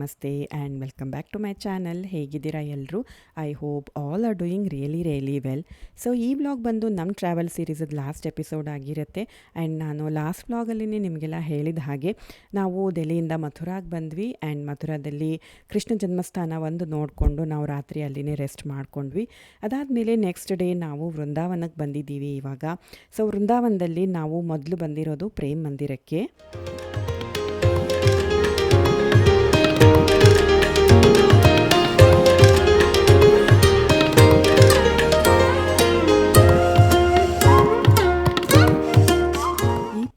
ನಮಸ್ತೆ and welcome back to my channel. ಹೇಗಿದ್ದೀರಾ ಎಲ್ಲರೂ? I hope all are doing really well. So ಈ vlog ಬಂದು ನಮ್ಮ ಟ್ರಾವೆಲ್ ಸೀರೀಸದ ಲಾಸ್ಟ್ ಎಪಿಸೋಡ್ ಆಗಿರುತ್ತೆ. ಆ್ಯಂಡ್ ನಾನು ಲಾಸ್ಟ್ ವ್ಲಾಗಲ್ಲಿ ನಿಮಗೆಲ್ಲ ಹೇಳಿದ ಹಾಗೆ ನಾವು ಡೆಲ್ಲಿಯಿಂದ ಮಥುರಾಗೆ ಬಂದ್ವಿ. ಆ್ಯಂಡ್ ಮಥುರಾದಲ್ಲಿ ಕೃಷ್ಣ ಜನ್ಮಸ್ಥಾನ ಒಂದು ನೋಡಿಕೊಂಡು ನಾವು ರಾತ್ರಿ ಅಲ್ಲಿನೇ ರೆಸ್ಟ್ ಮಾಡ್ಕೊಂಡ್ವಿ. ಅದಾದಮೇಲೆ ನೆಕ್ಸ್ಟ್ ಡೇ ನಾವು ವೃಂದಾವನಕ್ಕೆ ಬಂದಿದ್ದೀವಿ ಇವಾಗ. ಸೊ ವೃಂದಾವನದಲ್ಲಿ ನಾವು ಮೊದಲು ಬಂದಿರೋದು ಪ್ರೇಮ್ ಮಂದಿರಕ್ಕೆ.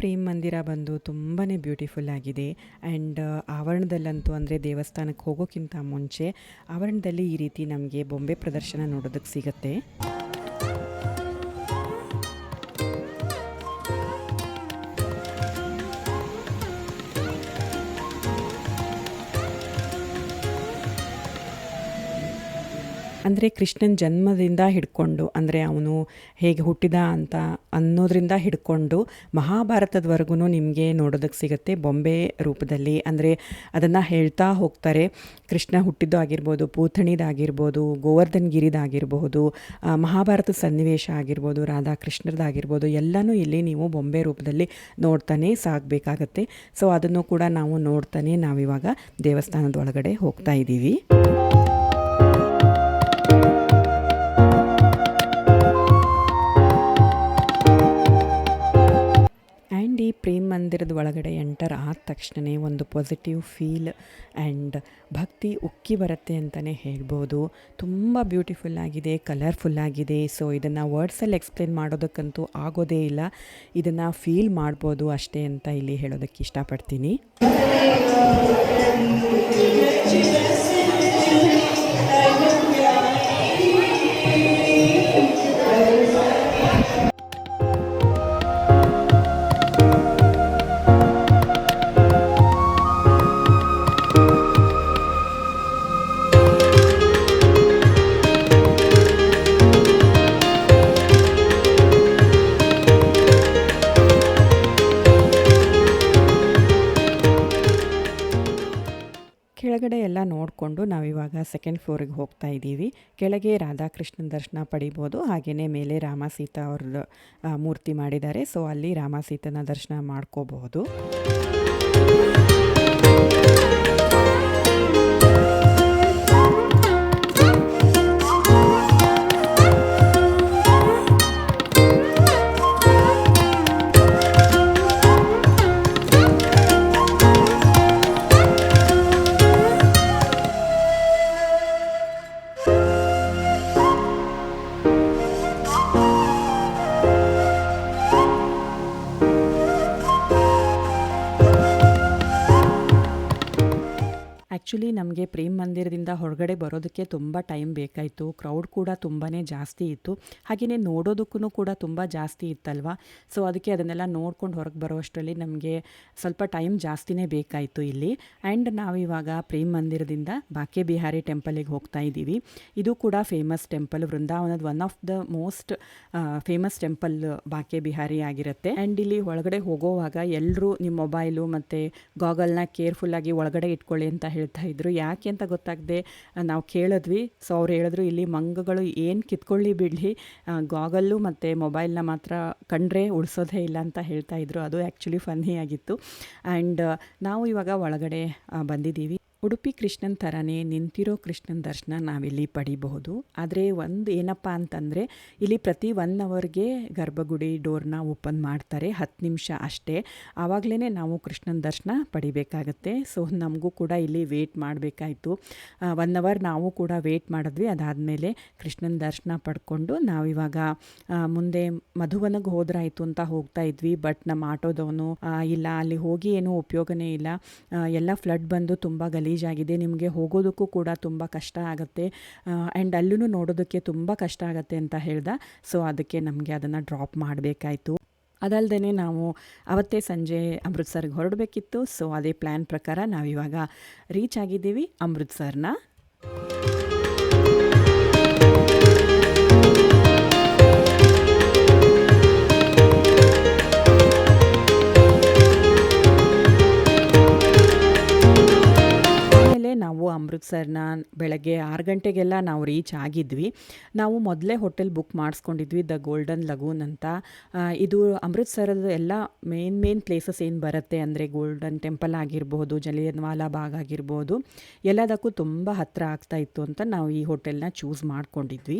ಪ್ರೇಮ್ ಮಂದಿರ ಬಂದು ತುಂಬಾ ಬ್ಯೂಟಿಫುಲ್ ಆಗಿದೆ. ಆ್ಯಂಡ್ ಆವರಣದಲ್ಲಂತೂ ಅಂದರೆ ದೇವಸ್ಥಾನಕ್ಕೆ ಹೋಗೋಕ್ಕಿಂತ ಮುಂಚೆ ಆವರಣದಲ್ಲಿ ಈ ರೀತಿ ನಮಗೆ ಬೊಂಬೆ ಪ್ರದರ್ಶನ ನೋಡೋದಕ್ಕೆ ಸಿಗುತ್ತೆ. ಅಂದರೆ ಕೃಷ್ಣನ ಜನ್ಮದಿಂದ ಹಿಡ್ಕೊಂಡು, ಅಂದರೆ ಅವನು ಹೇಗೆ ಹುಟ್ಟಿದ ಅಂತ ಅನ್ನೋದರಿಂದ ಹಿಡ್ಕೊಂಡು ಮಹಾಭಾರತದವರೆಗೂ ನಿಮಗೆ ನೋಡೋದಕ್ಕೆ ಸಿಗುತ್ತೆ ಬೊಂಬೆ ರೂಪದಲ್ಲಿ. ಅಂದರೆ ಅದನ್ನು ಹೇಳ್ತಾ ಹೋಗ್ತಾರೆ. ಕೃಷ್ಣ ಹುಟ್ಟಿದ್ದು ಆಗಿರ್ಬೋದು, ಪೂತಣಿದಾಗಿರ್ಬೋದು, ಗೋವರ್ಧನ್ ಗಿರಿದಾಗಿರ್ಬೋದು, ಮಹಾಭಾರತ ಸನ್ನಿವೇಶ ಆಗಿರ್ಬೋದು, ರಾಧಾಕೃಷ್ಣರದಾಗಿರ್ಬೋದು, ಎಲ್ಲನೂ ಇಲ್ಲಿ ನೀವು ಬೊಂಬೆ ರೂಪದಲ್ಲಿ ನೋಡ್ತಾನೆ ಸಾಗಬೇಕಾಗತ್ತೆ. ಸೊ ಅದನ್ನು ಕೂಡ ನಾವು ನೋಡ್ತಾನೆ ನಾವಿವಾಗ ದೇವಸ್ಥಾನದ ಒಳಗಡೆ ಹೋಗ್ತಾ ಇದ್ದೀವಿ. ಆ್ಯಂಡ್ ಈ ಪ್ರೇಮ್ ಮಂದಿರದ ಒಳಗಡೆ ಎಂಟರ್ ಆದ ತಕ್ಷಣವೇ ಒಂದು ಪಾಸಿಟಿವ್ ಫೀಲ್ ಆ್ಯಂಡ್ ಭಕ್ತಿ ಉಕ್ಕಿ ಬರುತ್ತೆ ಅಂತಲೇ ಹೇಳ್ಬೋದು. ತುಂಬ ಬ್ಯೂಟಿಫುಲ್ ಆಗಿದೆ, ಕಲರ್ಫುಲ್ ಆಗಿದೆ. ಸೊ ಇದನ್ನು ವರ್ಡ್ಸಲ್ಲಿ ಎಕ್ಸ್ಪ್ಲೇನ್ ಮಾಡೋದಕ್ಕಂತೂ ಆಗೋದೇ ಇಲ್ಲ, ಇದನ್ನು ಫೀಲ್ ಮಾಡ್ಬೋದು ಅಷ್ಟೇ ಅಂತ ಇಲ್ಲಿ ಹೇಳೋದಕ್ಕೆ ಇಷ್ಟಪಡ್ತೀನಿ. ಕೆಳಗಡೆ ಎಲ್ಲ ನೋಡಿಕೊಂಡು ನಾವಿವಾಗ ಸೆಕೆಂಡ್ ಫ್ಲೋರಿಗೆ ಹೋಗ್ತಾ ಇದ್ದೀವಿ. ಕೆಳಗೆ ರಾಧಾಕೃಷ್ಣನ ದರ್ಶನ ಪಡಿಬೋದು. ಹಾಗೆಯೇ ಮೇಲೆ ರಾಮ ಸೀತಾ ಅವ್ರ ಮೂರ್ತಿ ಮಾಡಿದ್ದಾರೆ. ಸೊ ಅಲ್ಲಿ ರಾಮ ಸೀತನ ದರ್ಶನ ಮಾಡ್ಕೋಬಹುದು. ಆ್ಯಕ್ಚುಲಿ ನಮಗೆ ಪ್ರೇಮ್ ಮಂದಿರದಿಂದ ಹೊರಗಡೆ ಬರೋದಕ್ಕೆ ತುಂಬ ಟೈಮ್ ಬೇಕಾಯಿತು. ಕ್ರೌಡ್ ಕೂಡ ತುಂಬಾ ಜಾಸ್ತಿ ಇತ್ತು. ಹಾಗೆಯೇ ನೋಡೋದಕ್ಕೂ ಕೂಡ ತುಂಬ ಜಾಸ್ತಿ ಇತ್ತಲ್ವ. ಸೊ ಅದಕ್ಕೆ ಅದನ್ನೆಲ್ಲ ನೋಡ್ಕೊಂಡು ಹೊರಗೆ ಬರೋ ಅಷ್ಟರಲ್ಲಿ ನಮಗೆ ಸ್ವಲ್ಪ ಟೈಮ್ ಜಾಸ್ತಿನೇ ಬೇಕಾಯಿತು ಇಲ್ಲಿ. ಆ್ಯಂಡ್ ನಾವಿವಾಗ ಪ್ರೇಮ್ ಮಂದಿರದಿಂದ ಬಾಕೆ ಬಿಹಾರಿ ಟೆಂಪಲಿಗೆ ಹೋಗ್ತಾ ಇದ್ದೀವಿ. ಇದು ಕೂಡ ಫೇಮಸ್ ಟೆಂಪಲ್, ವೃಂದಾವನದ one of the most famous temple Banke Bihari ಆಗಿರುತ್ತೆ. ಆ್ಯಂಡ್ ಇಲ್ಲಿ ಒಳಗಡೆ ಹೋಗೋವಾಗ ಎಲ್ಲರೂ ನಿಮ್ಮ ಮೊಬೈಲು ಮತ್ತು ಗಾಗಲ್ನ ಕೇರ್ಫುಲ್ಲಾಗಿ ಒಳಗಡೆ ಇಟ್ಕೊಳ್ಳಿ ಅಂತ ಹೇಳ್ತಾ ಇದ್ರು. ಯಾಕೆ ಅಂತ ಗೊತ್ತಾಗದೆ ನಾವು ಕೇಳಿದ್ವಿ. ಸೊ ಅವ್ರು ಹೇಳಿದ್ರು, ಇಲ್ಲಿ ಮಂಗಗಳು ಏನು ಕಿತ್ಕೊಳ್ಳಿ ಬಿಡಲಿ, ಗಾಗಲ್ಲು ಮತ್ತು ಮೊಬೈಲ್ನ ಮಾತ್ರ ಕಂಡ್ರೆ ಉಳಿಸೋದೇ ಇಲ್ಲ ಅಂತ ಹೇಳ್ತಾ ಇದ್ರು. ಅದು ಆ್ಯಕ್ಚುಲಿ ಫನ್ನಿ ಆಗಿತ್ತು. ಆ್ಯಂಡ್ ನಾವು ಇವಾಗ ಒಳಗಡೆ ಬಂದಿದ್ದೀವಿ. ಉಡುಪಿ ಕೃಷ್ಣನ ಥರನೇ ನಿಂತಿರೋ ಕೃಷ್ಣನ ದರ್ಶನ ನಾವಿಲ್ಲಿ ಪಡಿಬಹುದು. ಆದರೆ ಒಂದು ಏನಪ್ಪ ಅಂತಂದರೆ ಇಲ್ಲಿ ಪ್ರತಿ 1 ಅವರ್ಗೆ ಗರ್ಭಗುಡಿ ಡೋರ್ನ ಓಪನ್ ಮಾಡ್ತಾರೆ, 10 ನಿಮಿಷ ಅಷ್ಟೇ. ಆವಾಗಲೇ ನಾವು ಕೃಷ್ಣನ ದರ್ಶನ ಪಡಿಬೇಕಾಗತ್ತೆ. ಸೊ ನಮಗೂ ಕೂಡ ಇಲ್ಲಿ ವೇಟ್ ಮಾಡಬೇಕಾಯಿತು. 1 ಅವರ್ ನಾವು ಕೂಡ ವೇಟ್ ಮಾಡಿದ್ವಿ. ಅದಾದಮೇಲೆ ಕೃಷ್ಣನ ದರ್ಶನ ಪಡ್ಕೊಂಡು ನಾವಿವಾಗ ಮುಂದೆ ಮಧುವನಗೆ ಹೋದ್ರಾಯಿತು ಅಂತ ಹೋಗ್ತಾ ಇದ್ವಿ. ಬಟ್ ನಮ್ಮ ಆಟೋದವನು ಇಲ್ಲ, ಅಲ್ಲಿ ಹೋಗಿ ಏನೂ ಉಪಯೋಗನೇ ಇಲ್ಲ, ಎಲ್ಲ ಫ್ಲಡ್ ಬಂದು ತುಂಬ ಗಲೀಜಾಗಿದೆ, ನಿಮಗೆ ಹೋಗೋದಕ್ಕೂ ಕೂಡ ತುಂಬ ಕಷ್ಟ ಆಗುತ್ತೆ, ಆ್ಯಂಡ್ ಅಲ್ಲೂ ನೋಡೋದಕ್ಕೆ ತುಂಬ ಕಷ್ಟ ಆಗುತ್ತೆ ಅಂತ ಹೇಳ್ದ. ಸೊ ಅದಕ್ಕೆ ನಮಗೆ ಅದನ್ನು ಡ್ರಾಪ್ ಮಾಡಬೇಕಾಯಿತು. ಅದಲ್ಲದೆ ನಾವು ಅವತ್ತೇ ಸಂಜೆ ಅಮೃತ್ಸರ್ಗೆ ಹೊರಡಬೇಕಿತ್ತು. ಸೊ ಅದೇ ಪ್ಲ್ಯಾನ್ ಪ್ರಕಾರ ನಾವಿವಾಗ ರೀಚ್ ಆಗಿದ್ದೀವಿ ಅಮೃತ್ಸರ್ನ. ಅಮೃತ್ಸರ್ನ ಬೆಳಗ್ಗೆ 6 ಗಂಟೆಗೆಲ್ಲ ನಾವು ರೀಚ್ ಆಗಿದ್ವಿ. ನಾವು ಮೊದಲೇ ಹೋಟೆಲ್ ಬುಕ್ ಮಾಡಿಸ್ಕೊಂಡಿದ್ವಿ, ದ ಗೋಲ್ಡನ್ ಲಗೂನ್ ಅಂತ. ಇದು ಅಮೃತ್ಸರದ ಎಲ್ಲ ಮೇನ್ ಪ್ಲೇಸಸ್ ಏನು ಬರುತ್ತೆ ಅಂದರೆ ಗೋಲ್ಡನ್ ಟೆಂಪಲ್ ಆಗಿರ್ಬೋದು, ಜಲಿಯನ್ ವಾಲಾ ಬಾಗ್ ಆಗಿರ್ಬೋದು, ಎಲ್ಲದಕ್ಕೂ ತುಂಬ ಹತ್ತಿರ ಆಗ್ತಾಯಿತ್ತು ಅಂತ ನಾವು ಈ ಹೋಟೆಲ್ನ ಚೂಸ್ ಮಾಡ್ಕೊಂಡಿದ್ವಿ.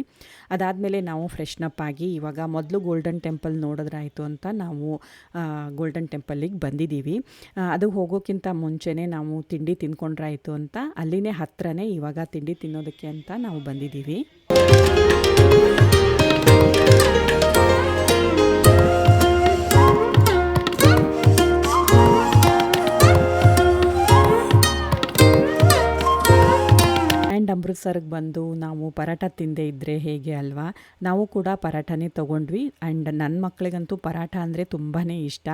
ಅದಾದಮೇಲೆ ನಾವು ಫ್ರೆಶ್ನಪ್ ಆಗಿ ಇವಾಗ ಮೊದಲು ಗೋಲ್ಡನ್ ಟೆಂಪಲ್ ನೋಡಿದ್ರಾಯಿತು ಅಂತ ನಾವು ಗೋಲ್ಡನ್ ಟೆಂಪಲ್ಲಿಗೆ ಬಂದಿದ್ದೀವಿ. ಅದು ಹೋಗೋಕ್ಕಿಂತ ಮುಂಚೆನೇ ನಾವು ತಿಂಡಿ ತಿಂದ್ಕೊಂಡ್ರಾಯಿತು ಅಂತ ಅಲ್ಲಿನೇ ಹತ್ತಿರನೇ ಇವಾಗ ತಿಂಡಿ ತಿನ್ನೋದಕ್ಕೆ ಅಂತ ನಾವು ಬಂದಿದ್ದೀವಿ. ಆ್ಯಂಡ್ ಅಮೃತ್ಸರ್ಗೆ ಬಂದು ನಾವು ಪರಾಟ ತಿಂದೇ ಇದ್ದರೆ ಹೇಗೆ ಅಲ್ವಾ, ನಾವು ಕೂಡ ಪರಾಟನೇ ತೊಗೊಂಡ್ವಿ. ಆ್ಯಂಡ್ ನನ್ನ ಮಕ್ಕಳಿಗಂತೂ ಪರಾಟ ಅಂದರೆ ತುಂಬಾ ಇಷ್ಟ.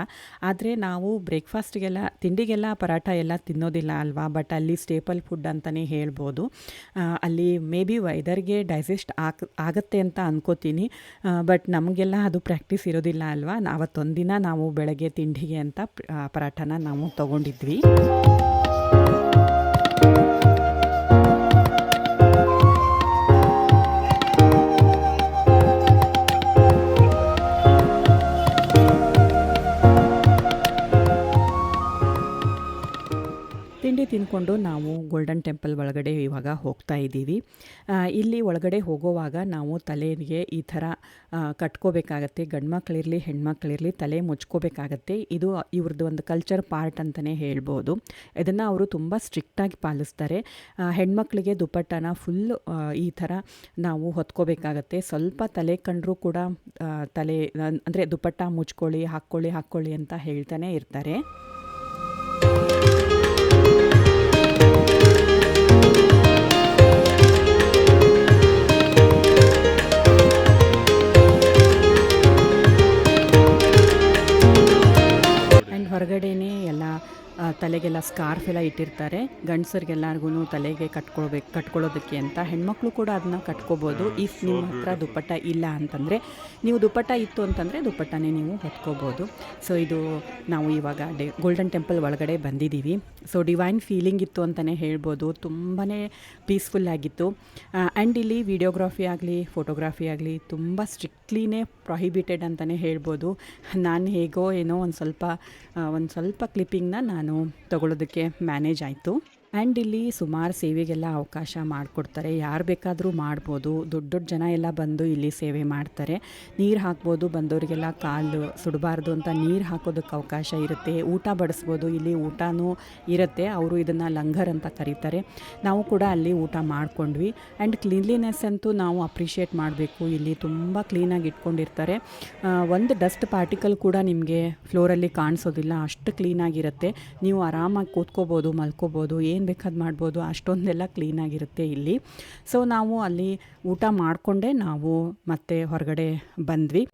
ಆದರೆ ನಾವು ಬ್ರೇಕ್ಫಾಸ್ಟ್ಗೆಲ್ಲ ತಿಂಡಿಗೆಲ್ಲ ಪರಾಟ ಎಲ್ಲ ತಿನ್ನೋದಿಲ್ಲ ಅಲ್ವಾ, ಬಟ್ ಅಲ್ಲಿ ಸ್ಟೇಪಲ್ ಫುಡ್ ಅಂತಲೇ ಹೇಳ್ಬೋದು. ಅಲ್ಲಿ ಮೇ ಬಿ ವೆದರ್ಗೆ ಡೈಜೆಸ್ಟ್ ಆಗುತ್ತೆ ಅಂತ ಅನ್ಕೋತೀನಿ, ಬಟ್ ನಮಗೆಲ್ಲ ಅದು ಪ್ರಾಕ್ಟೀಸ್ ಇರೋದಿಲ್ಲ ಅಲ್ವಾ. ಅವತ್ತೊಂದಿನ ನಾವು ಬೆಳಗ್ಗೆ ತಿಂಡಿಗೆ ಅಂತ ಪರಾಟನ ನಾವು ತೊಗೊಂಡಿದ್ವಿ. ತಿಂಡಿ ತಿಂದ್ಕೊಂಡು ನಾವು ಗೋಲ್ಡನ್ ಟೆಂಪಲ್ ಒಳಗಡೆ ಇವಾಗ ಹೋಗ್ತಾ ಇದ್ದೀವಿ. ಇಲ್ಲಿ ಒಳಗಡೆ ಹೋಗೋವಾಗ ನಾವು ತಲೆಗೆ ಈ ಥರ ಕಟ್ಕೋಬೇಕಾಗತ್ತೆ. ಗಂಡು ಮಕ್ಕಳಿರಲಿ ಹೆಣ್ಮಕ್ಳಿರಲಿ ತಲೆ ಮುಚ್ಕೋಬೇಕಾಗತ್ತೆ. ಇದು ಇವ್ರದ್ದು ಒಂದು ಕಲ್ಚರ್ ಪಾರ್ಟ್ ಅಂತಲೇ ಹೇಳ್ಬೋದು. ಇದನ್ನು ಅವರು ತುಂಬ ಸ್ಟ್ರಿಕ್ಟಾಗಿ ಪಾಲಿಸ್ತಾರೆ. ಹೆಣ್ಮಕ್ಳಿಗೆ ದುಪ್ಪಟ್ಟನ ಫುಲ್ ಈ ಥರ ನಾವು ಹೊತ್ಕೋಬೇಕಾಗತ್ತೆ. ಸ್ವಲ್ಪ ತಲೆ ಕಂಡ್ರೂ ಕೂಡ ತಲೆ ಅಂದರೆ ದುಪ್ಪಟ್ಟ ಮುಚ್ಕೊಳ್ಳಿ, ಹಾಕ್ಕೊಳ್ಳಿ ಅಂತ ಹೇಳ್ತಾನೆ ಇರ್ತಾರೆ. ಹೊರಗಡೆನೇ ಎಲ್ಲ ತಲೆಗೆಲ್ಲ ಸ್ಕಾರ್ಫ್ ಎಲ್ಲ ಇಟ್ಟಿರ್ತಾರೆ. ಗಂಡಸರಿಗೆಲ್ಲರಿಗೂ ತಲೆಗೆ ಕಟ್ಕೊಳ್ಳೋದಕ್ಕೆ ಅಂತ. ಹೆಣ್ಮಕ್ಳು ಕೂಡ ಅದನ್ನ ಕಟ್ಕೋಬೋದು. ಇಫ್ ನಿಮ್ಮ ಹತ್ರ ದುಪ್ಪಟ್ಟ ಇಲ್ಲ ಅಂತಂದರೆ, ನೀವು ದುಪ್ಪಟ್ಟ ಇತ್ತು ಅಂತಂದರೆ ದುಪ್ಪಟ್ಟನೇ ನೀವು ಹೊತ್ಕೋಬೋದು. ಸೊ ಇದು ನಾವು ಇವಾಗ ಗೋಲ್ಡನ್ ಟೆಂಪಲ್ ಒಳಗಡೆ ಬಂದಿದ್ದೀವಿ. ಸೊ ಡಿವೈನ್ ಫೀಲಿಂಗ್ ಇತ್ತು ಅಂತಲೇ ಹೇಳ್ಬೋದು. ತುಂಬಾ ಪೀಸ್ಫುಲ್ ಆಗಿತ್ತು. ಆ್ಯಂಡ್ ಇಲ್ಲಿ ವಿಡಿಯೋಗ್ರಫಿ ಆಗಲಿ ಫೋಟೋಗ್ರಫಿ ಆಗಲಿ ತುಂಬ ಸ್ಟ್ರಿಕ್ಟ್ಲಿನೇ ಪ್ರೊಹಿಬಿಟೆಡ್ ಅಂತಲೇ ಹೇಳ್ಬೋದು. ನಾನು ಹೇಗೋ ಏನೋ ಒಂದು ಸ್ವಲ್ಪ ಕ್ಲಿಪ್ಪಿಂಗ್ನ ನಾನು ತಗೊಳ್ಳೋದಕ್ಕೆ ಮ್ಯಾನೇಜ್ ಆಯಿತು. ಆ್ಯಂಡ್ ಇಲ್ಲಿ ಸುಮಾರು ಸೇವೆಗೆಲ್ಲ ಅವಕಾಶ ಮಾಡಿಕೊಡ್ತಾರೆ. ಯಾರು ಬೇಕಾದರೂ ಮಾಡ್ಬೋದು. ದೊಡ್ಡ ಜನ ಎಲ್ಲ ಬಂದು ಇಲ್ಲಿ ಸೇವೆ ಮಾಡ್ತಾರೆ. ನೀರು ಹಾಕ್ಬೋದು, ಬಂದವರಿಗೆಲ್ಲ ಕಾಲು ಸುಡಬಾರ್ದು ಅಂತ ನೀರು ಹಾಕೋದಕ್ಕೆ ಅವಕಾಶ ಇರುತ್ತೆ. ಊಟ ಬಡಿಸ್ಬೋದು, ಇಲ್ಲಿ ಊಟನೂ ಇರುತ್ತೆ. ಅವರು ಇದನ್ನು ಲಂಗರ್ ಅಂತ ಕರೀತಾರೆ. ನಾವು ಕೂಡ ಅಲ್ಲಿ ಊಟ ಮಾಡ್ಕೊಂಡ್ವಿ. ಆ್ಯಂಡ್ ಕ್ಲೀನ್ಲಿನೆಸ್ ಅಂತೂ ನಾವು ಅಪ್ರಿಷಿಯೇಟ್ ಮಾಡಬೇಕು. ಇಲ್ಲಿ ತುಂಬ ಕ್ಲೀನಾಗಿ ಇಟ್ಕೊಂಡಿರ್ತಾರೆ. ಒಂದು ಡಸ್ಟ್ ಪಾರ್ಟಿಕಲ್ ಕೂಡ ನಿಮಗೆ ಫ್ಲೋರಲ್ಲಿ ಕಾಣಿಸೋದಿಲ್ಲ, ಅಷ್ಟು ಕ್ಲೀನಾಗಿರುತ್ತೆ. ನೀವು ಆರಾಮಾಗಿ ಕೂತ್ಕೋಬೋದು, ಮಲ್ಕೋಬೋದು, ಏನು ಬೇಕಾದ ಮಾಡ್ಬೋದು. ಅಷ್ಟೊಂದೆಲ್ಲ ಕ್ಲೀನಾಗಿರುತ್ತೆ ಇಲ್ಲಿ. ಸೊ ನಾವು ಅಲ್ಲಿ ಊಟ ಮಾಡಿಕೊಂಡೇ ನಾವು ಮತ್ತೆ ಹೊರಗಡೆ ಬಂದ್ವಿ.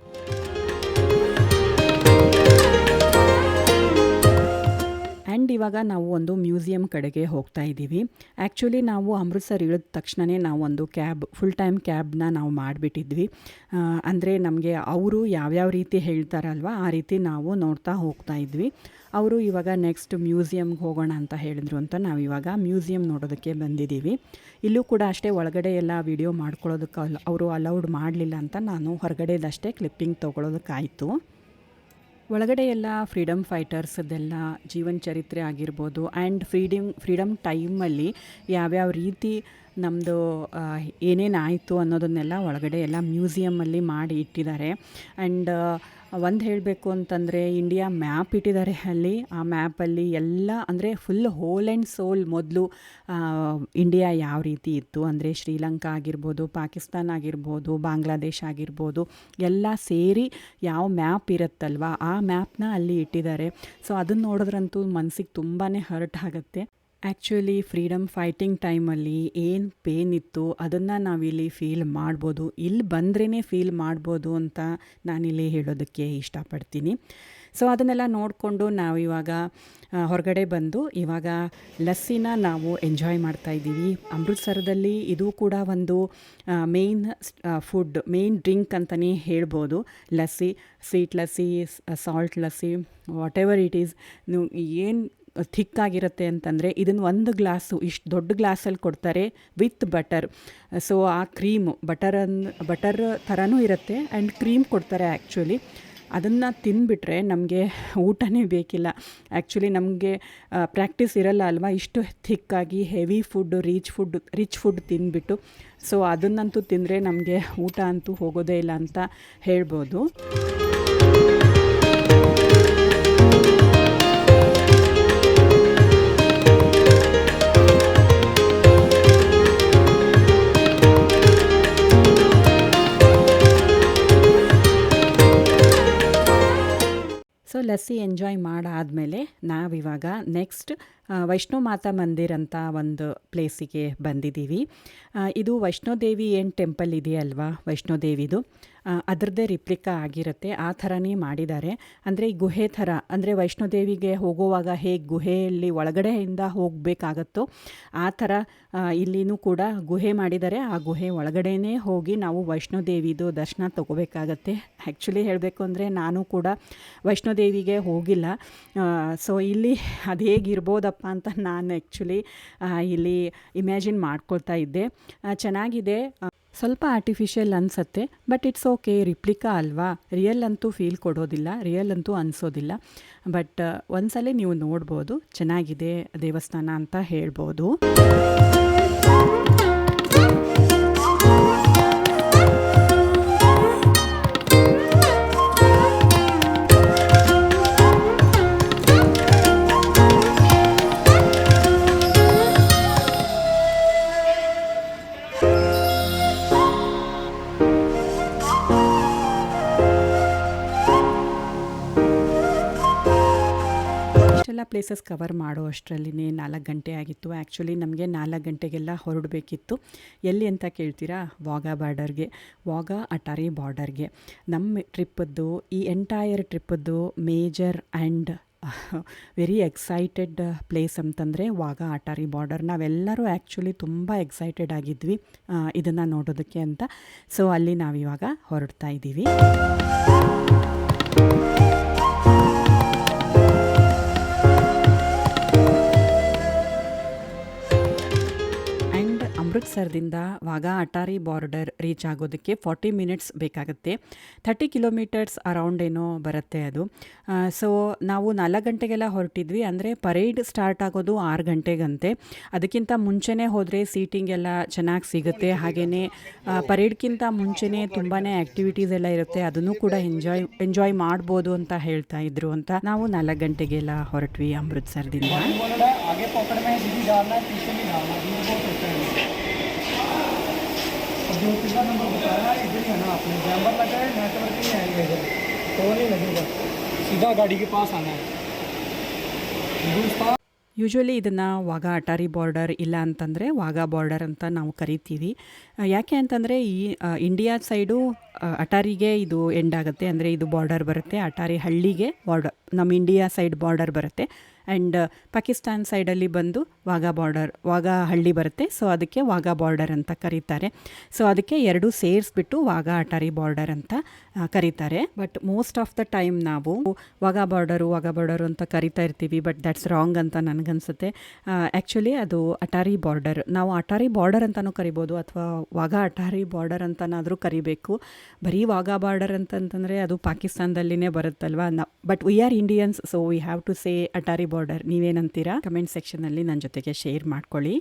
ಆ್ಯಂಡ್ ಇವಾಗ ನಾವು ಒಂದು ಮ್ಯೂಸಿಯಂ ಕಡೆಗೆ ಹೋಗ್ತಾ ಇದ್ದೀವಿ. ಆ್ಯಕ್ಚುಲಿ ನಾವು ಅಮೃತ್ಸರ್ ಇಳಿದ ತಕ್ಷಣವೇ ನಾವು ಒಂದು ಫುಲ್ ಟೈಮ್ ಕ್ಯಾಬ್ನ ನಾವು ಮಾಡಿಬಿಟ್ಟಿದ್ವಿ. ಅಂದರೆ ನಮಗೆ ಅವರು ಯಾವ್ಯಾವ ರೀತಿ ಹೇಳ್ತಾರಲ್ವ ಆ ರೀತಿ ನಾವು ನೋಡ್ತಾ ಹೋಗ್ತಾ ಇದ್ವಿ. ಅವರು ಇವಾಗ ನೆಕ್ಸ್ಟ್ ಮ್ಯೂಸಿಯಮ್ಗೆ ಹೋಗೋಣ ಅಂತ ಹೇಳಿದ್ರು ಅಂತ ನಾವು ಇವಾಗ ಮ್ಯೂಸಿಯಂ ನೋಡೋದಕ್ಕೆ ಬಂದಿದ್ದೀವಿ. ಇಲ್ಲೂ ಕೂಡ ಅಷ್ಟೇ ಒಳಗಡೆ ಎಲ್ಲ ವಿಡಿಯೋ ಮಾಡ್ಕೊಳ್ಳೋದಕ್ಕೆ ಅವರು ಅಲೌಡ್ ಮಾಡಲಿಲ್ಲ ಅಂತ ನಾನು ಹೊರಗಡೆದಷ್ಟೇ ಕ್ಲಿಪ್ಪಿಂಗ್ ತೊಗೊಳೋದಕ್ಕಾಯಿತು. ಒಳಗಡೆ ಎಲ್ಲ ಫ್ರೀಡಮ್ ಫೈಟರ್ಸ್ದೆಲ್ಲ ಜೀವನ ಚರಿತ್ರೆ ಆಗಿರ್ಬೋದು. ಆ್ಯಂಡ್ ಫ್ರೀಡಮ್ ಟೈಮಲ್ಲಿ ಯಾವ್ಯಾವ ರೀತಿ ನಮ್ಮದು ಏನೇನಾಯಿತು ಅನ್ನೋದನ್ನೆಲ್ಲ ಒಳಗಡೆ ಎಲ್ಲ ಮ್ಯೂಸಿಯಮಲ್ಲಿ ಮಾಡಿ ಇಟ್ಟಿದ್ದಾರೆ. ಆ್ಯಂಡ್ ಒಂದು ಹೇಳಬೇಕು ಅಂತಂದರೆ ಇಂಡಿಯಾ ಮ್ಯಾಪ್ ಇಟ್ಟಿದ್ದಾರೆ ಅಲ್ಲಿ. ಆ ಮ್ಯಾಪಲ್ಲಿ ಎಲ್ಲ ಅಂದರೆ ಫುಲ್ ಹೋಲ್ ಆ್ಯಂಡ್ ಸೋಲ್ ಮೊದಲು ಇಂಡಿಯಾ ಯಾವ ರೀತಿ ಇತ್ತು ಅಂದರೆ ಶ್ರೀಲಂಕಾ ಆಗಿರ್ಬೋದು, ಪಾಕಿಸ್ತಾನ ಆಗಿರ್ಬೋದು, ಬಾಂಗ್ಲಾದೇಶ ಆಗಿರ್ಬೋದು, ಎಲ್ಲ ಸೇರಿ ಯಾವ ಮ್ಯಾಪ್ ಇರುತ್ತಲ್ವ ಆ ಮ್ಯಾಪ್ನ ಅಲ್ಲಿ ಇಟ್ಟಿದ್ದಾರೆ. ಸೊ ಅದನ್ನು ನೋಡಿದ್ರಂತೂ ಮನಸ್ಸಿಗೆ ತುಂಬಾ ಹರ್ಟ್ ಆಗುತ್ತೆ. ಆ್ಯಕ್ಚುಲಿ ಫ್ರೀಡಮ್ ಫೈಟಿಂಗ್ ಟೈಮಲ್ಲಿ ಏನು ಪೇನ್ ಇತ್ತು ಅದನ್ನು ನಾವಿಲ್ಲಿ ಫೀಲ್ ಮಾಡ್ಬೋದು. ಇಲ್ಲಿ ಬಂದ್ರೇ ಫೀಲ್ ಮಾಡ್ಬೋದು ಅಂತ ನಾನಿಲ್ಲಿ ಹೇಳೋದಕ್ಕೆ ಇಷ್ಟಪಡ್ತೀನಿ. ಸೊ ಅದನ್ನೆಲ್ಲ ನೋಡಿಕೊಂಡು ನಾವು ಇವಾಗ ಹೊರಗಡೆ ಬಂದು ಇವಾಗ ಲಸ್ಸಿನ ನಾವು ಎಂಜಾಯ್ ಮಾಡ್ತಾಯಿದ್ದೀವಿ. ಅಮೃತ್ಸರದಲ್ಲಿ ಇದು ಕೂಡ ಒಂದು ಮೇನ್ ಡ್ರಿಂಕ್ ಅಂತಲೇ ಹೇಳ್ಬೋದು. Lassi, sweet lassi, salt lassi, what ever it is, ನೀವು ಏನು ಥಿಕ್ಕಾಗಿರುತ್ತೆ ಅಂತಂದರೆ ಇದನ್ನು ಒಂದು ಗ್ಲಾಸು ಇಷ್ಟು ದೊಡ್ಡ ಗ್ಲಾಸಲ್ಲಿ ಕೊಡ್ತಾರೆ ವಿತ್ ಬಟರ್. ಸೊ ಆ ಕ್ರೀಮು ಬಟರ್ ಥರನೂ ಇರುತ್ತೆ ಆ್ಯಂಡ್ ಕ್ರೀಮ್ ಕೊಡ್ತಾರೆ ಆ್ಯಕ್ಚುಲಿ. ಅದನ್ನು ತಿಂದುಬಿಟ್ರೆ ನಮಗೆ ಊಟನೇ ಬೇಕಿಲ್ಲ. ಆ್ಯಕ್ಚುಲಿ ನಮಗೆ ಪ್ರಾಕ್ಟೀಸ್ ಇರಲ್ಲ ಅಲ್ವಾ ಇಷ್ಟು ಥಿಕ್ಕಾಗಿ ಹೆವಿ ಫುಡ್ಡು ರಿಚ್ ಫುಡ್ ತಿಂದುಬಿಟ್ಟು. ಸೊ ಅದನ್ನಂತೂ ತಿಂದರೆ ನಮಗೆ ಊಟ ಅಂತೂ ಹೋಗೋದೇ ಇಲ್ಲ ಅಂತ ಹೇಳ್ಬೋದು. ಸೊ ಲಸ್ಸಿ ಎಂಜಾಯ್ ಮಾಡಾದಮೇಲೆ ನಾವಿವಾಗ ನೆಕ್ಸ್ಟ್ ವೈಷ್ಣೋ ಮಾತಾ ಮಂದಿರ್ ಅಂತ ಒಂದು ಪ್ಲೇಸಿಗೆ ಬಂದಿದ್ದೀವಿ. ಇದು ವೈಷ್ಣೋದೇವಿ ಏನು ಟೆಂಪಲ್ ಇದೆಯಲ್ವಾ ವೈಷ್ಣೋದೇವಿದು, ಅದರದ್ದೇ ರಿಪ್ಲಿಕಾ ಆಗಿರುತ್ತೆ. ಆ ಥರನೇ ಮಾಡಿದ್ದಾರೆ. ಅಂದರೆ ಈ ಗುಹೆ ಥರ, ಅಂದರೆ ವೈಷ್ಣೋದೇವಿಗೆ ಹೋಗುವಾಗ ಹೇಗೆ ಗುಹೆಯಲ್ಲಿ ಒಳಗಡೆಯಿಂದ ಹೋಗಬೇಕಾಗತ್ತೋ ಆ ಥರ ಇಲ್ಲಿನೂ ಕೂಡ ಗುಹೆ ಮಾಡಿದ್ದಾರೆ. ಆ ಗುಹೆ ಒಳಗಡೆನೇ ಹೋಗಿ ನಾವು ವೈಷ್ಣೋದೇವಿದು ದರ್ಶನ ತೊಗೋಬೇಕಾಗತ್ತೆ. ಆ್ಯಕ್ಚುಲಿ ಹೇಳಬೇಕು ಅಂದರೆ ನಾನು ಕೂಡ ವೈಷ್ಣೋದೇವಿಗೆ ಹೋಗಿಲ್ಲ. ಸೊ ಇಲ್ಲಿ ಅದು ಹೇಗಿರ್ಬೋದಪ್ಪ ಅಂತ ನಾನು ಆ್ಯಕ್ಚುಲಿ ಇಲ್ಲಿ ಇಮ್ಯಾಜಿನ್ ಮಾಡ್ಕೊಳ್ತಾ ಇದ್ದೆ. ಚೆನ್ನಾಗಿದೆ, ಸ್ವಲ್ಪ ಆರ್ಟಿಫಿಷಿಯಲ್ ಅನಿಸುತ್ತೆ, ಬಟ್ ಇಟ್ಸ್ ಓಕೆ, ರಿಪ್ಲಿಕಾ ಅಲ್ವಾ, ರಿಯಲ್ ಅಂತೂ ಫೀಲ್ ಕೊಡೋದಿಲ್ಲ, ರಿಯಲ್ ಅಂತೂ ಅನಿಸೋದಿಲ್ಲ. ಬಟ್ ಒಂದ್ಸಲ ನೀವು ನೋಡ್ಬೋದು, ಚೆನ್ನಾಗಿದೆ ದೇವಸ್ಥಾನ ಅಂತ ಹೇಳ್ಬೋದು. ಪ್ಲೇಸಸ್ ಕವರ್ ಮಾಡೋ ಅಷ್ಟರಲ್ಲಿನೇ 4 ಗಂಟೆ ಆಗಿತ್ತು. ಆ್ಯಕ್ಚುಲಿ ನಮಗೆ 4 ಗಂಟೆಗೆಲ್ಲ ಹೊರಡಬೇಕಿತ್ತು. ಎಲ್ಲಿ ಅಂತ ಕೇಳ್ತೀರಾ? ವಾಘಾ ಬಾರ್ಡರ್ಗೆ, ವಾಘಾ ಅಟಾರಿ ಬಾರ್ಡರ್ಗೆ. ನಮ್ಮ ಟ್ರಿಪ್ಪದ್ದು, ಈ ಎಂಟೈರ್ ಟ್ರಿಪ್ಪದ್ದು major and very excited place ಅಂತಂದರೆ ವಾಘಾ ಅಟಾರಿ ಬಾರ್ಡರ್. ನಾವೆಲ್ಲರೂ ಆ್ಯಕ್ಚುಲಿ ತುಂಬ ಎಕ್ಸೈಟೆಡ್ ಆಗಿದ್ವಿ ಇದನ್ನು ನೋಡೋದಕ್ಕೆ ಅಂತ. ಸೊ ಅಲ್ಲಿ ನಾವಿವಾಗ ಹೊರಡ್ತಾ ಇದ್ದೀವಿ. ಅಮೃತ್ಸರದಿಂದ ವಾಘಾ ಅಟಾರಿ ಬಾರ್ಡರ್ ರೀಚ್ ಆಗೋದಕ್ಕೆ 40 ಮಿನಿಟ್ಸ್ ಬೇಕಾಗುತ್ತೆ. 30 ಕಿಲೋಮೀಟರ್ಸ್ ಅರೌಂಡ್ ಏನೋ ಬರುತ್ತೆ ಅದು. ಸೊ ನಾವು 4 ಗಂಟೆಗೆಲ್ಲ ಹೊರಟಿದ್ವಿ. ಅಂದರೆ ಪರೇಡ್ ಸ್ಟಾರ್ಟ್ ಆಗೋದು 6 ಗಂಟೆಗಂತೆ. ಅದಕ್ಕಿಂತ ಮುಂಚೆನೇ ಹೋದರೆ ಸೀಟಿಂಗ್ ಎಲ್ಲ ಚೆನ್ನಾಗಿ ಸಿಗುತ್ತೆ. ಹಾಗೆಯೇ ಪರೇಡ್ಗಿಂತ ಮುಂಚೆನೇ ತುಂಬಾ ಆ್ಯಕ್ಟಿವಿಟೀಸ್ ಎಲ್ಲ ಇರುತ್ತೆ, ಅದನ್ನು ಕೂಡ ಎಂಜಾಯ್ ಮಾಡ್ಬೋದು ಅಂತ ಹೇಳ್ತಾ ಇದ್ರು ಅಂತ ನಾವು 4 ಗಂಟೆಗೆಲ್ಲ ಹೊರಟ್ವಿ ಅಮೃತ್ಸರದಿಂದ. जो पिछला नंबर बताया इधर ही है ना, आपने जैम्बर लगा है, नेटवर्क ही आएगा इधर, तो नहीं लगेगा, सीधा गाड़ी के पास आना है। ಯೂಶ್ವಲಿ ಇದನ್ನು ವಾಘಾ ಅಟಾರಿ ಬಾರ್ಡರ್ ಇಲ್ಲ ಅಂತಂದರೆ ವಾಘಾ ಬಾರ್ಡರ್ ಅಂತ ನಾವು ಕರಿತೀವಿ. ಯಾಕೆ ಅಂತಂದರೆ ಈ ಇಂಡಿಯಾ ಸೈಡು ಅಟಾರಿಗೆ ಇದು ಎಂಡ್ ಆಗುತ್ತೆ, ಅಂದರೆ ಇದು ಬಾರ್ಡರ್ ಬರುತ್ತೆ. ಅಟಾರಿ ಹಳ್ಳಿಗೆ ಬಾರ್ಡರ್, ನಮ್ಮ ಇಂಡಿಯಾ ಸೈಡ್ ಬಾರ್ಡರ್ ಬರುತ್ತೆ. ಆ್ಯಂಡ್ ಪಾಕಿಸ್ತಾನ್ ಸೈಡಲ್ಲಿ ಬಂದು ವಾಘಾ ಹಳ್ಳಿ ಬರುತ್ತೆ. ಸೊ ಅದಕ್ಕೆ ವಾಘಾ ಬಾರ್ಡರ್ ಅಂತ ಕರೀತಾರೆ. ಸೊ ಅದಕ್ಕೆ ಎರಡೂ ಸೇರಿಸ್ಬಿಟ್ಟು ವಾಘಾ ಅಟಾರಿ ಬಾರ್ಡರ್ ಅಂತ ಕರೀತಾರೆ. But most of the time ನಾವು ವಾಘಾ ಬಾರ್ಡರು ಅಂತ ಕರಿತಾ ಇರ್ತೀವಿ. ಬಟ್ ದ್ಯಾಟ್ಸ್ ರಾಂಗ್ ಅಂತ ನನಗನ್ಸುತ್ತೆ. ಆ್ಯಕ್ಚುಲಿ ಅದು ಅಟಾರಿ ಬಾರ್ಡರ್. ನಾವು ಅಟಾರಿ ಬಾರ್ಡರ್ ಅಂತಲೂ ಕರಿಬೋದು, ಅಥವಾ ವಾಘಾ ಅಟಾರಿ ಬಾರ್ಡರ್ ಅಂತನಾದರೂ ಕರಿಬೇಕು. ಬರೀ ವಾಘಾ ಬಾರ್ಡರ್ ಅಂತಂತಂದರೆ ಅದು ಪಾಕಿಸ್ತಾನದಲ್ಲಿನೇ ಬರುತ್ತಲ್ವಾ. But we are Indians, so we have to say Attari border. ನೀವೇನಂತೀರಾ? ಕಮೆಂಟ್ ಸೆಕ್ಷನಲ್ಲಿ ನನ್ನ ಜೊತೆಗೆ ಶೇರ್ ಮಾಡ್ಕೊಳ್ಳಿ.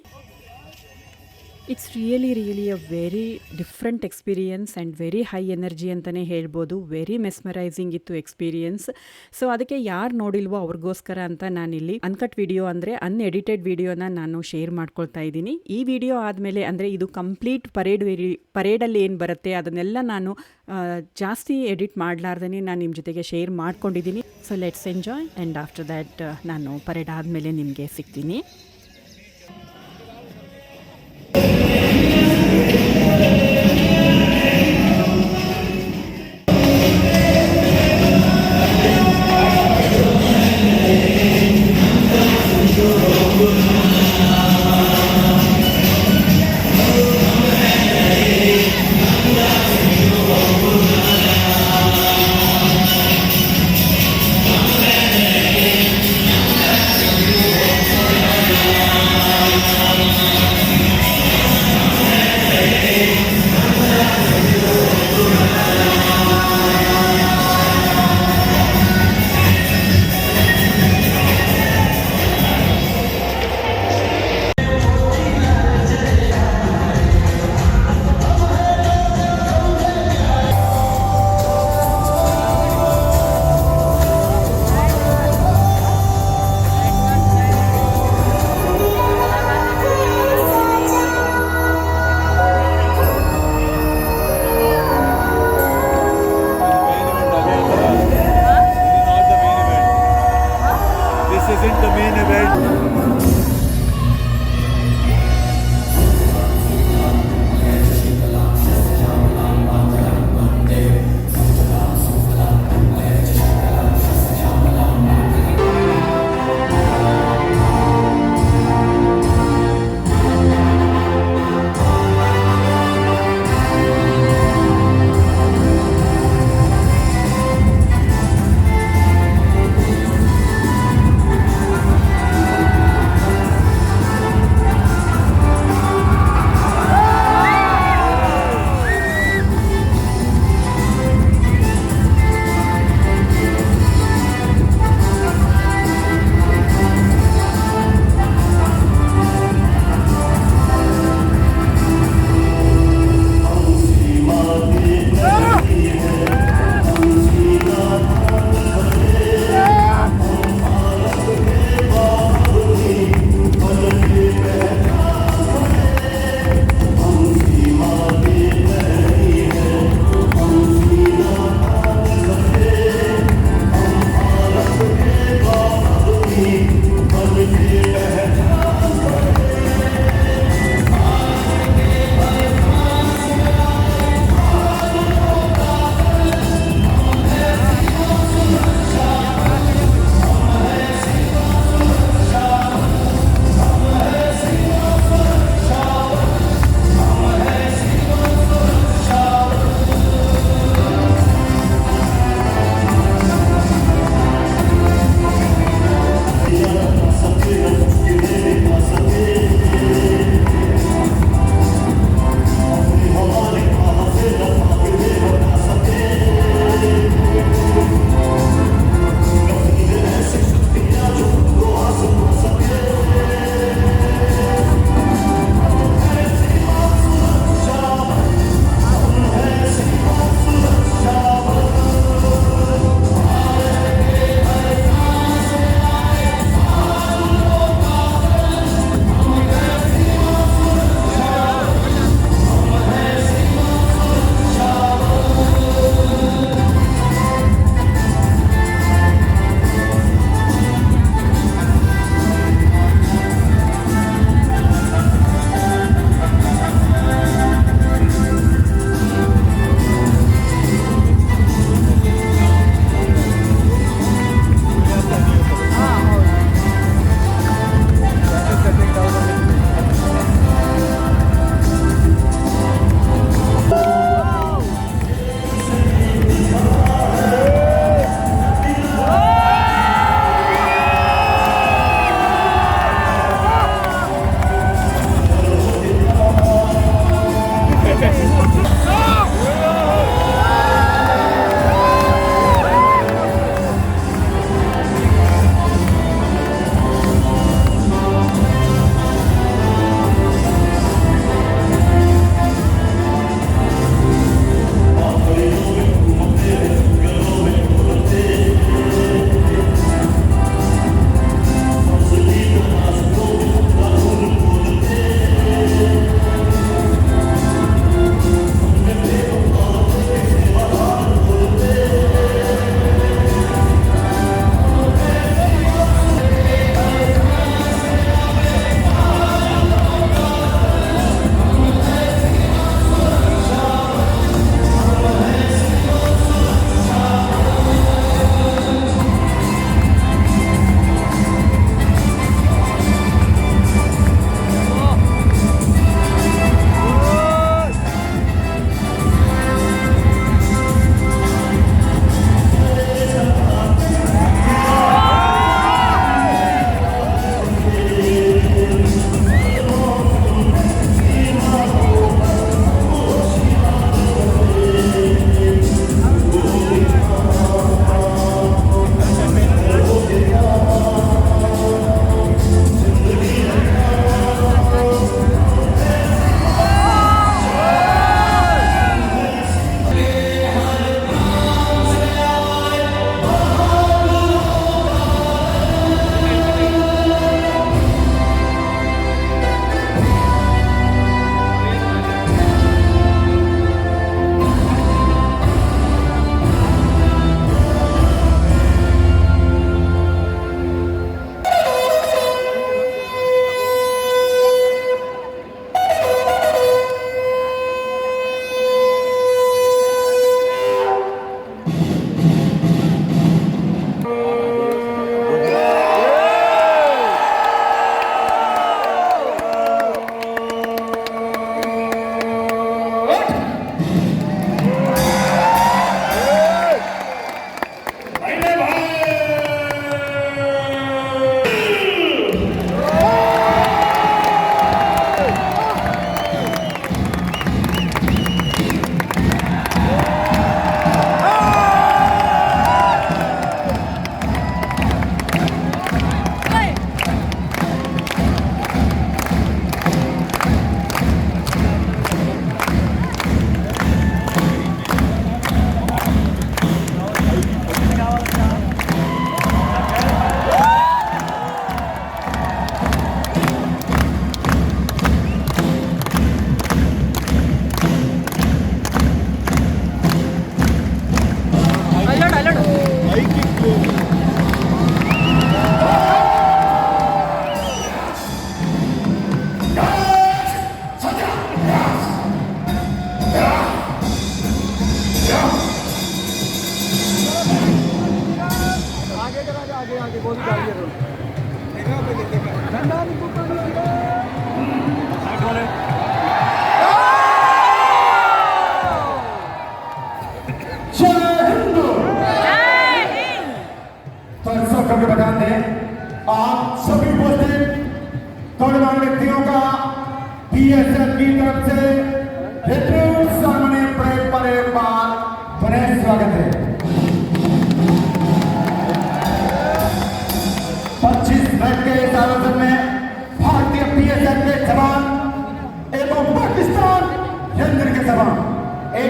It's really a very different experience and very high energy ಅಂತಲೇ ಹೇಳ್ಬೋದು. ವೆರಿ ಮೆಸ್ಮರೈಸಿಂಗ್ ಇತ್ತು ಎಕ್ಸ್ಪೀರಿಯನ್ಸ್. ಸೊ ಅದಕ್ಕೆ ಯಾರು ನೋಡಿಲ್ವೋ ಅವ್ರಿಗೋಸ್ಕರ ಅಂತ ನಾನಿಲ್ಲಿ ಅನ್ಕಟ್ ವಿಡಿಯೋ, ಅಂದರೆ ಅನ್ಎಡಿಟೆಡ್ ವಿಡಿಯೋನ ನಾನು ಶೇರ್ ಮಾಡ್ಕೊಳ್ತಾ ಇದ್ದೀನಿ. ಈ ವಿಡಿಯೋ ಆದಮೇಲೆ, ಅಂದರೆ ಇದು ಕಂಪ್ಲೀಟ್ ಪರೇಡಲ್ಲಿ ಏನು ಬರುತ್ತೆ ಅದನ್ನೆಲ್ಲ ನಾನು ಜಾಸ್ತಿ ಎಡಿಟ್ ಮಾಡಲಾರ್ದೇ ನಾನು ನಿಮ್ಮ ಜೊತೆಗೆ ಶೇರ್ ಮಾಡ್ಕೊಂಡಿದ್ದೀನಿ. So let's enjoy, and after that ನಾನು ಪರೇಡ್ ಆದಮೇಲೆ ನಿಮಗೆ ಸಿಗ್ತೀನಿ.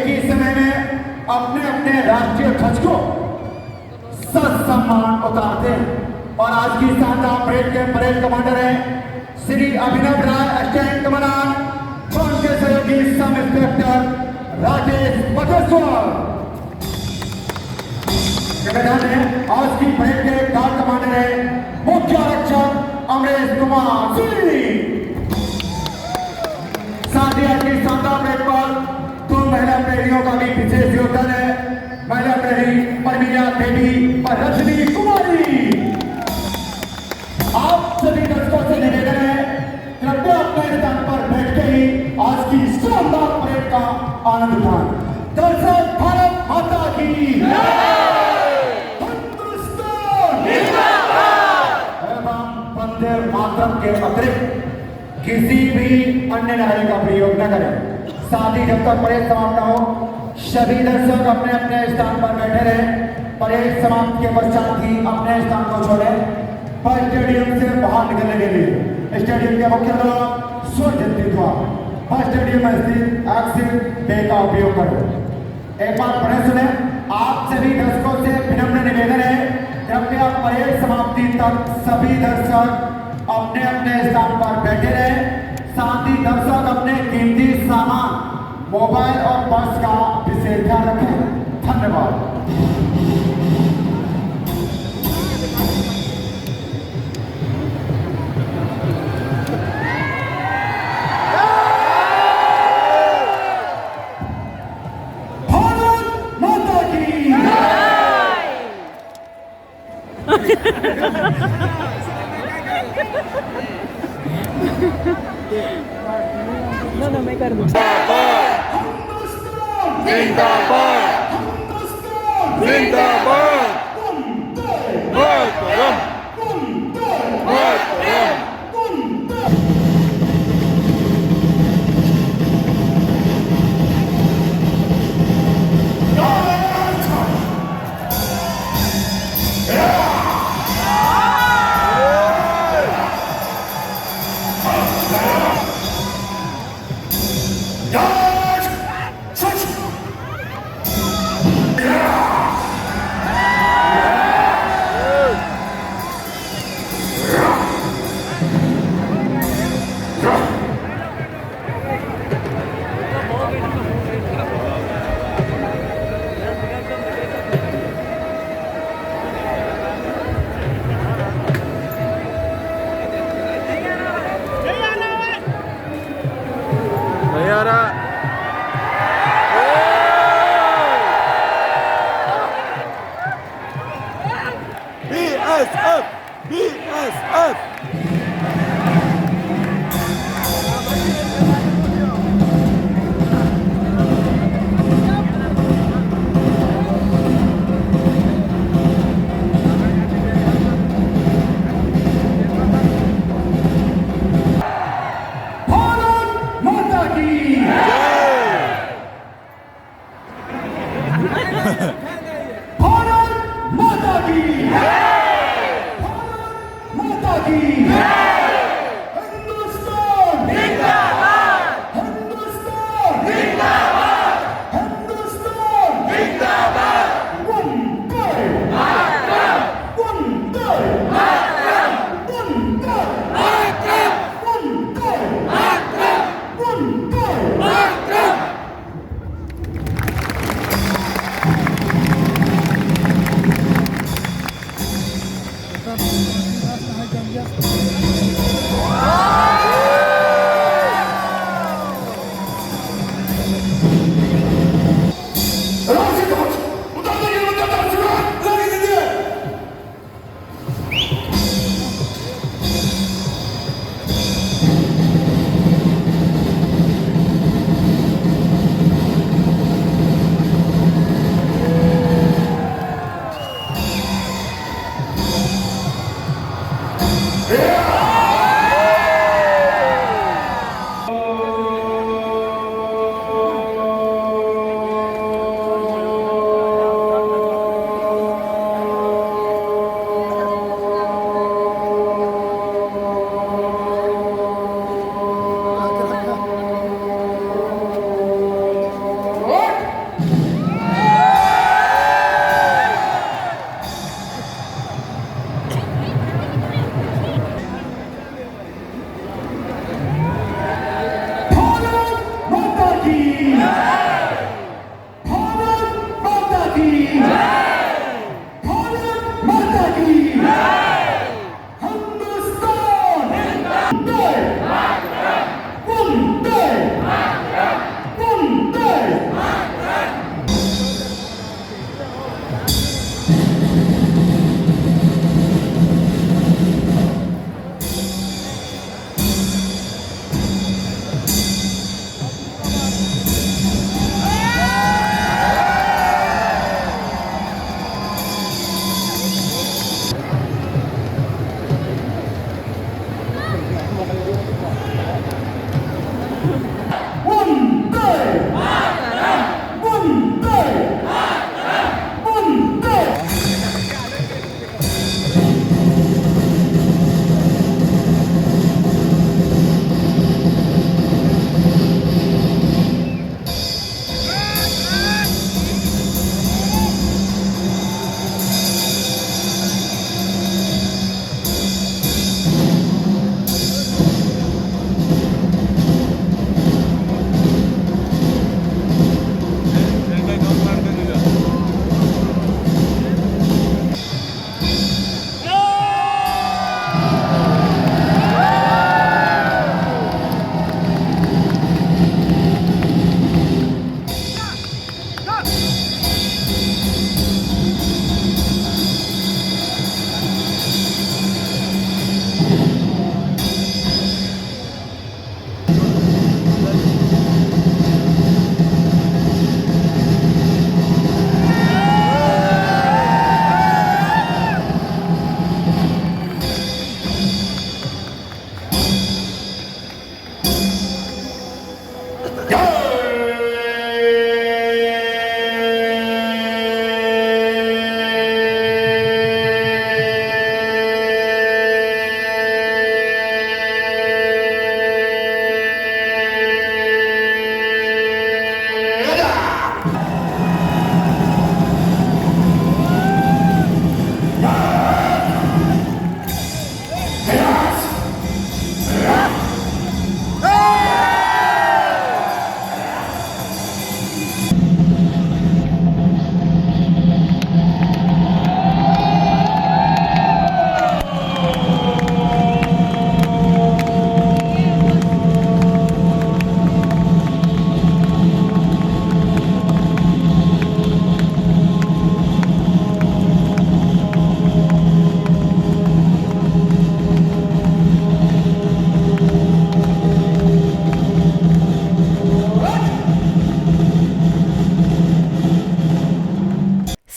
ही समय में अपने अपने राष्ट्रीय ध्वज को सम्मान उतारते हैं। और आज की शानदार परेड के परेड कमांडर हैं श्री अभिनव राय, असिस्टेंट कमांडेंट, उनके सहयोगी सब इंस्पेक्टर राजेश मधेश्वर। मैदान में आज की परेड के गार्ड कमांडर है मुख्य आरक्षक अमरेश कुमार सिंह। साथ ही आज की शानदार परेड पर दो महिला प्रहरियों का भी विशेष योगदान है। महिला प्रहरी परमीला देवी और रजनी कुमारी। आप सभी दर्शकों से निवेदन है कृपया अपने स्थान पर बैठ के ही आज की शानदार परेड का आनंद उठाएं। दर्शक भारत माता की वंदे मातरम के अतिरिक्त किसी भी अन्य नारे का प्रयोग न करें। साथ ही जब तक परेड समाप्त न हो सभी दर्शक अपने अपने स्थान पर बैठे रहे। परेड समाप्त के पश्चात ही अपने स्थान को छोड़े पर स्टेडियम से बाहर निकलने के लिए स्टेडियम के मुख्य द्वार स्वजंती द्वार पर स्टेडियम में स्थित एक्सिट वे का उपयोग करो। एक बार पुनः सुने, आप सभी दर्शकों से विनम्र निवेदन है कृपया परेड समाप्ति तक सभी दर्शक अपने अपने स्थान पर बैठे रहे। साथ ही दर्शक अपने कीमती सामान मोबाइल और पर्स का विशेष ध्यान रखें। धन्यवाद। No, मैं कर दूँ। जिंदाबाद जिंदाबाद मातरम मातरम।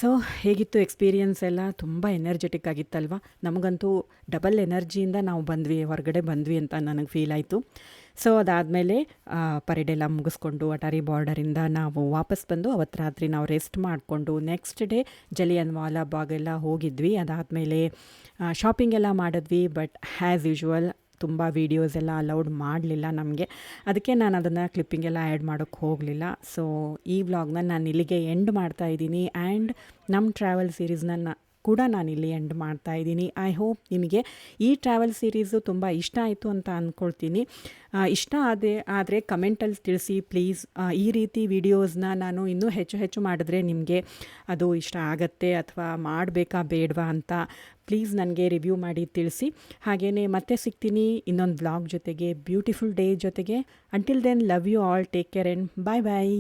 ಸೊ ಹೇಗಿತ್ತು ಎಕ್ಸ್ಪೀರಿಯನ್ಸ್ ಎಲ್ಲ? ತುಂಬ ಎನರ್ಜೆಟಿಕ್ ಆಗಿತ್ತಲ್ವ? ನಮಗಂತೂ ಡಬಲ್ ಎನರ್ಜಿಯಿಂದ ನಾವು ಹೊರಗಡೆ ಬಂದ್ವಿ ಅಂತ ನನಗೆ ಫೀಲ್ ಆಯಿತು. ಸೊ ಅದಾದಮೇಲೆ ಪರೇಡೆಲ್ಲ ಮುಗಿಸ್ಕೊಂಡು ಅಟಾರಿ ಬಾರ್ಡರಿಂದ ನಾವು ವಾಪಸ್ ಬಂದು ಅವತ್ತು ರಾತ್ರಿ ನಾವು ರೆಸ್ಟ್ ಮಾಡಿಕೊಂಡು ನೆಕ್ಸ್ಟ್ ಡೇ ಜಲಿಯನ್ ವಾಲಾ ಬಾಗ್ ಎಲ್ಲ ಹೋಗಿದ್ವಿ. ಅದಾದಮೇಲೆ ಶಾಪಿಂಗ್ ಎಲ್ಲ ಮಾಡಿದ್ವಿ. ಬಟ್ ಆ್ಯಸ್ ಯೂಶ್ವಲ್ ತುಂಬ ವೀಡಿಯೋಸ್ ಎಲ್ಲ ಅಲೌಡ್ ಮಾಡಲಿಲ್ಲ ನಮಗೆ. ಅದಕ್ಕೆ ನಾನು ಅದನ್ನು ಕ್ಲಿಪ್ಪಿಂಗ್ ಎಲ್ಲ ಆ್ಯಡ್ ಮಾಡೋಕ್ಕೆ ಹೋಗಲಿಲ್ಲ. ಸೊ ಈ ವ್ಲಾಗ್ನ ನಾನು ಇಲ್ಲಿಗೆ ಎಂಡ್ ಮಾಡ್ತಾ ಇದ್ದೀನಿ. ಆ್ಯಂಡ್ ನಮ್ಮ ಟ್ರಾವೆಲ್ ಸೀರೀಸ್ನ ಕೂಡ ನಾನಿಲ್ಲಿ ಎಂಡ್ ಮಾಡ್ತಾ ಇದ್ದೀನಿ. ಐ ಹೋಪ್ ನಿಮಗೆ ಈ ಟ್ರಾವೆಲ್ ಸೀರೀಸು ತುಂಬ ಇಷ್ಟ ಆಯಿತು ಅಂತ ಅಂದ್ಕೊಳ್ತೀನಿ. ಇಷ್ಟ ಆದರೆ ಕಮೆಂಟಲ್ಲಿ ತಿಳಿಸಿ ಪ್ಲೀಸ್. ಈ ರೀತಿ ವಿಡಿಯೋಸ್ನ ನಾನು ಇನ್ನೂ ಹೆಚ್ಚು ಮಾಡಿದ್ರೆ ನಿಮಗೆ ಅದು ಇಷ್ಟ ಆಗತ್ತೆ ಅಥವಾ ಮಾಡಬೇಕಾ ಬೇಡವಾ ಅಂತ ಪ್ಲೀಸ್ ನನಗೆ ರಿವ್ಯೂ ಮಾಡಿ ತಿಳಿಸಿ. ಹಾಗೆಯೇ ಮತ್ತೆ ಸಿಗ್ತೀನಿ ಇನ್ನೊಂದು ವ್ಲಾಗ್ ಜೊತೆಗೆ, ಬ್ಯೂಟಿಫುಲ್ ಡೇ ಜೊತೆಗೆ. Until then, love you all, take care and bye bye.